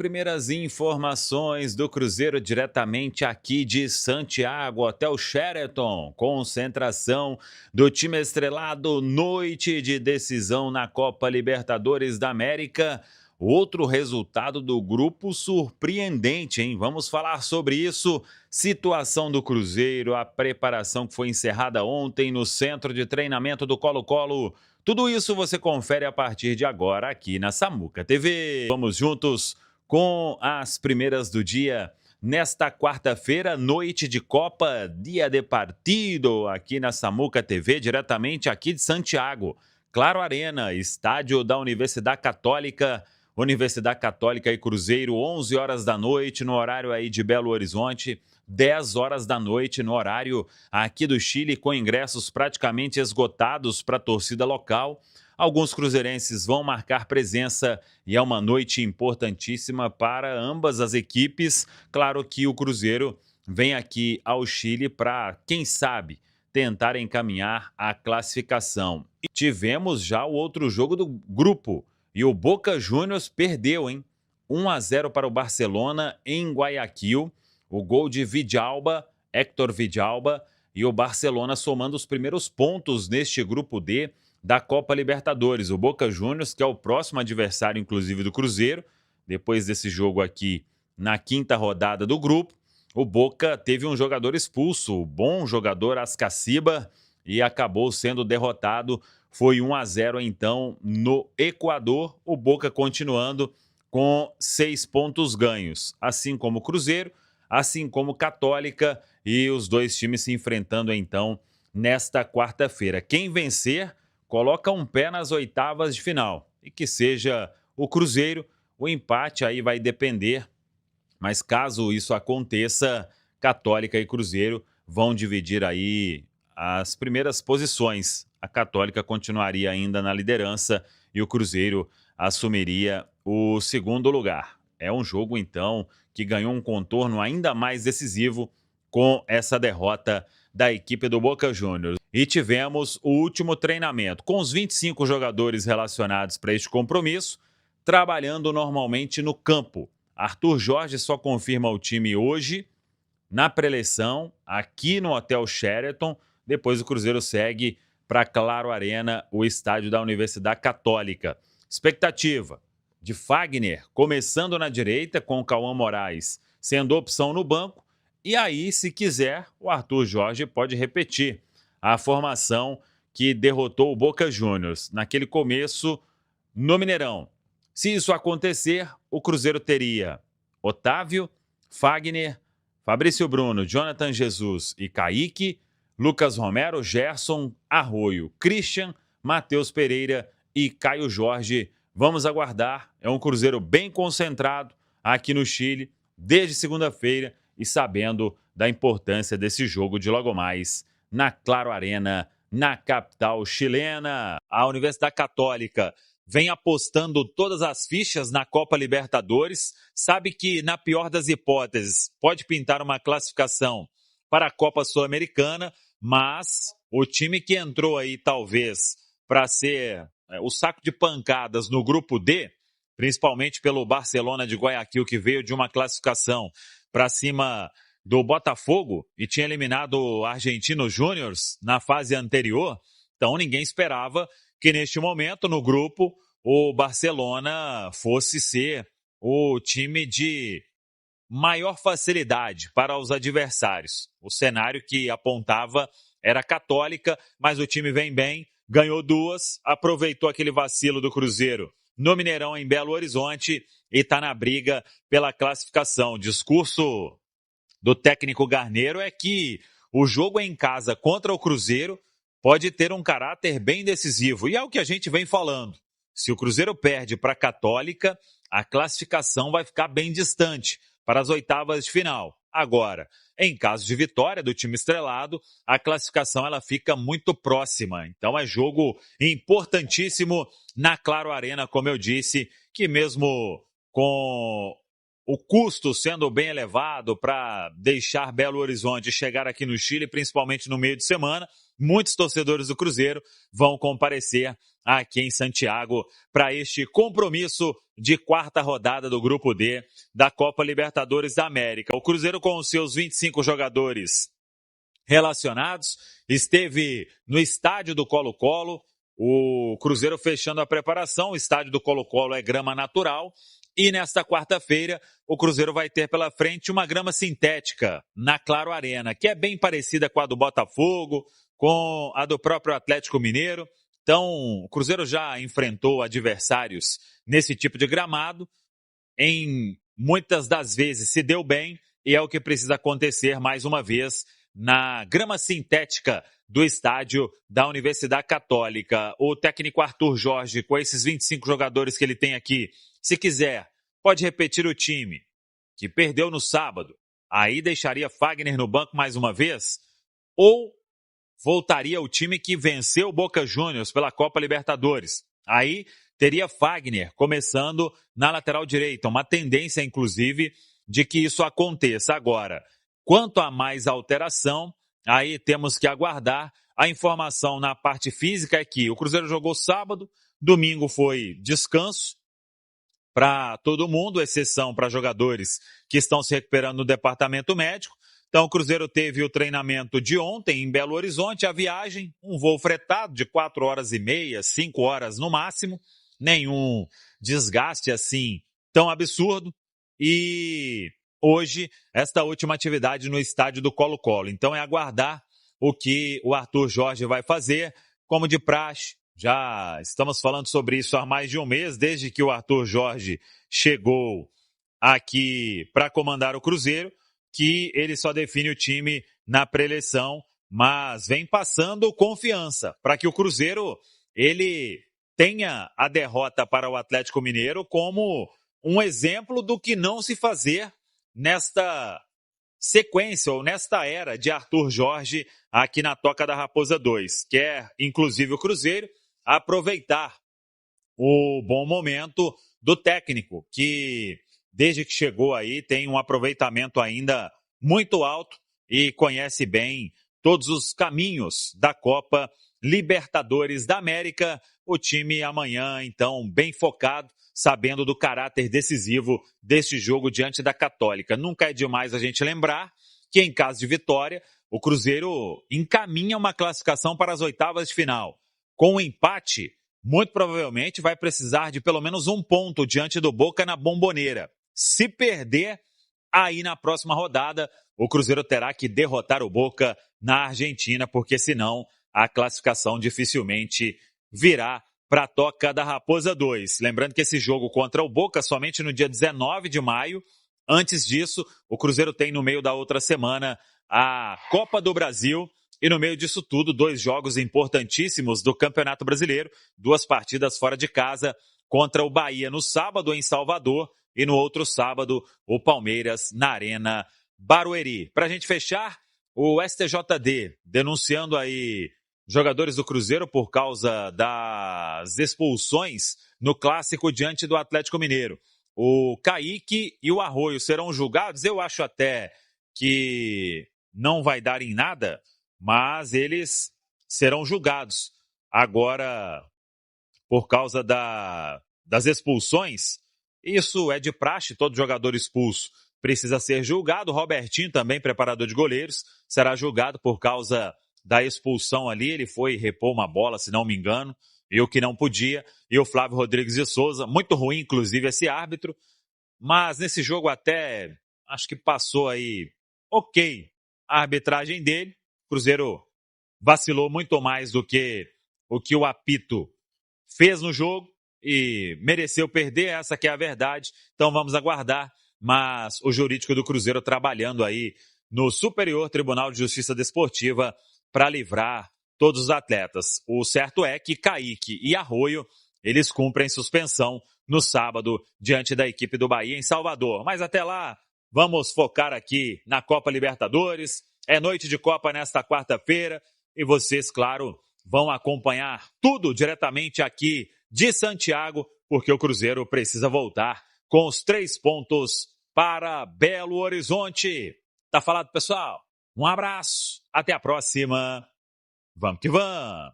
primeiras informações do Cruzeiro diretamente aqui de Santiago, Hotel Sheraton. Concentração do time estrelado, noite de decisão na Copa Libertadores da América. Outro resultado do grupo surpreendente, hein? Vamos falar sobre isso. Situação do Cruzeiro, a preparação que foi encerrada ontem no centro de treinamento do Colo-Colo. Tudo isso você confere a partir de agora aqui na Samuca TV. Vamos juntos com as primeiras do dia. Nesta quarta-feira, noite de Copa, dia de partido, aqui na Samuca TV, diretamente aqui de Santiago. Claro Arena, estádio da Universidade Católica. Universidade Católica e Cruzeiro, 11 horas da noite, no horário aí de Belo Horizonte. 10 horas da noite no horário aqui do Chile, com ingressos praticamente esgotados para a torcida local. Alguns cruzeirenses vão marcar presença e é uma noite importantíssima para ambas as equipes. Claro que o Cruzeiro vem aqui ao Chile para, quem sabe, tentar encaminhar a classificação. E tivemos já o outro jogo do grupo e o Boca Juniors perdeu, hein? 1-0 para o Barcelona em Guayaquil. O gol de Vidalba, Héctor Vidalba, e o Barcelona somando os primeiros pontos neste grupo D da Copa Libertadores. O Boca Juniors, que é o próximo adversário, inclusive, do Cruzeiro, depois desse jogo aqui na quinta rodada do grupo, o Boca teve um jogador expulso, o bom jogador Ascaciba, e acabou sendo derrotado. Foi 1-0, então, no Equador. O Boca continuando com 6 pontos ganhos, assim como o Cruzeiro, assim como Católica, e os dois times se enfrentando então nesta quarta-feira. Quem vencer, coloca um pé nas oitavas de final, e que seja o Cruzeiro. O empate aí vai depender, mas caso isso aconteça, Católica e Cruzeiro vão dividir aí as primeiras posições. A Católica continuaria ainda na liderança e o Cruzeiro assumiria o segundo lugar. É um jogo, então, que ganhou um contorno ainda mais decisivo com essa derrota da equipe do Boca Juniors. E tivemos o último treinamento, com os 25 jogadores relacionados para este compromisso, trabalhando normalmente no campo. Arthur Jorge só confirma o time hoje, na preleção, aqui no Hotel Sheraton. Depois o Cruzeiro segue para Claro Arena, o estádio da Universidade Católica. Expectativa de Fagner começando na direita, com o Cauã Moraes sendo opção no banco. E aí, se quiser, o Arthur Jorge pode repetir a formação que derrotou o Boca Juniors naquele começo no Mineirão. Se isso acontecer, o Cruzeiro teria Otávio, Fagner, Fabrício Bruno, Jonathan Jesus e Kaique, Lucas Romero, Gerson, Arroio, Christian, Matheus Pereira e Caio Jorge. Vamos aguardar. É um Cruzeiro bem concentrado aqui no Chile desde segunda-feira e sabendo da importância desse jogo de logo mais na Claro Arena, na capital chilena. A Universidade Católica vem apostando todas as fichas na Copa Libertadores. Sabe que, na pior das hipóteses, pode pintar uma classificação para a Copa Sul-Americana, mas o time que entrou aí, talvez, para ser o saco de pancadas no grupo D, principalmente pelo Barcelona de Guayaquil, que veio de uma classificação para cima do Botafogo e tinha eliminado o Argentinos Júniors na fase anterior. Então ninguém esperava que neste momento no grupo o Barcelona fosse ser o time de maior facilidade para os adversários. O cenário que apontava era Católica, mas o time vem bem, ganhou 2, aproveitou aquele vacilo do Cruzeiro no Mineirão em Belo Horizonte e está na briga pela classificação. O discurso do técnico Garneiro é que o jogo em casa contra o Cruzeiro pode ter um caráter bem decisivo. E é o que a gente vem falando. Se o Cruzeiro perde para a Católica, a classificação vai ficar bem distante para as oitavas de final. Agora, em caso de vitória do time estrelado, a classificação ela fica muito próxima. Então é jogo importantíssimo na Claro Arena, como eu disse, que mesmo com o custo sendo bem elevado para deixar Belo Horizonte chegar aqui no Chile, principalmente no meio de semana, muitos torcedores do Cruzeiro vão comparecer aqui em Santiago para este compromisso de quarta rodada do Grupo D da Copa Libertadores da América. O Cruzeiro, com os seus 25 jogadores relacionados, esteve no estádio do Colo-Colo, o Cruzeiro fechando a preparação. O estádio do Colo-Colo é grama natural e nesta quarta-feira o Cruzeiro vai ter pela frente uma grama sintética na Claro Arena, que é bem parecida com a do Botafogo, com a do próprio Atlético Mineiro. Então, o Cruzeiro já enfrentou adversários nesse tipo de gramado, em muitas das vezes se deu bem, e é o que precisa acontecer mais uma vez na grama sintética do estádio da Universidade Católica. O técnico Arthur Jorge, com esses 25 jogadores que ele tem aqui, se quiser, pode repetir o time que perdeu no sábado, aí deixaria Fagner no banco mais uma vez, ou voltaria o time que venceu o Boca Juniors pela Copa Libertadores. Aí teria Fagner começando na lateral direita, uma tendência, inclusive, de que isso aconteça. Agora, quanto a mais alteração, aí temos que aguardar. A informação na parte física é que o Cruzeiro jogou sábado, domingo foi descanso para todo mundo, exceção para jogadores que estão se recuperando no departamento médico. Então, o Cruzeiro teve o treinamento de ontem em Belo Horizonte, a viagem, um voo fretado de 4 horas e meia, 5 horas no máximo, nenhum desgaste assim tão absurdo. E hoje, esta última atividade no estádio do Colo-Colo. Então, é aguardar o que o Arthur Jorge vai fazer, como de praxe. Já estamos falando sobre isso há mais de um mês, desde que o Arthur Jorge chegou aqui para comandar o Cruzeiro, que ele só define o time na pré-eleição, mas vem passando confiança para que o Cruzeiro ele tenha a derrota para o Atlético Mineiro como um exemplo do que não se fazer nesta sequência ou nesta era de Arthur Jorge aqui na Toca da Raposa 2. Quer, inclusive, o Cruzeiro aproveitar o bom momento do técnico, que desde que chegou aí tem um aproveitamento ainda muito alto e conhece bem todos os caminhos da Copa Libertadores da América. O time amanhã, então, bem focado, sabendo do caráter decisivo deste jogo diante da Católica. Nunca é demais a gente lembrar que, em caso de vitória, o Cruzeiro encaminha uma classificação para as oitavas de final. Com o empate, muito provavelmente vai precisar de pelo menos um ponto diante do Boca na Bombonera. Se perder, aí na próxima rodada, o Cruzeiro terá que derrotar o Boca na Argentina, porque senão a classificação dificilmente virá para a Toca da Raposa 2. Lembrando que esse jogo contra o Boca somente no dia 19 de maio. Antes disso, o Cruzeiro tem no meio da outra semana a Copa do Brasil. E no meio disso tudo, 2 jogos importantíssimos do Campeonato Brasileiro, 2 partidas fora de casa contra o Bahia no sábado em Salvador e no outro sábado o Palmeiras na Arena Barueri. Para a gente fechar, o STJD denunciando aí jogadores do Cruzeiro por causa das expulsões no clássico diante do Atlético Mineiro. O Kaique e o Arroio serão julgados. Eu acho até que não vai dar em nada, mas eles serão julgados. Agora, por causa das expulsões, isso é de praxe, todo jogador expulso precisa ser julgado. O Robertinho, também preparador de goleiros, será julgado por causa da expulsão ali. Ele foi repor uma bola, se não me engano, e o que não podia. E o Flávio Rodrigues de Souza, muito ruim, inclusive, esse árbitro. Mas nesse jogo até, acho que passou aí, ok, a arbitragem dele. Cruzeiro vacilou muito mais do que o apito fez no jogo e mereceu perder, essa que é a verdade. Então vamos aguardar, mas o jurídico do Cruzeiro trabalhando aí no Superior Tribunal de Justiça Desportiva para livrar todos os atletas. O certo é que Kaique e Arroio, eles cumprem suspensão no sábado diante da equipe do Bahia em Salvador. Mas até lá, vamos focar aqui na Copa Libertadores. É noite de Copa nesta quarta-feira e vocês, claro, vão acompanhar tudo diretamente aqui de Santiago, porque o Cruzeiro precisa voltar com os 3 pontos para Belo Horizonte. Tá falado, pessoal? Um abraço, até a próxima. Vamos que vamos!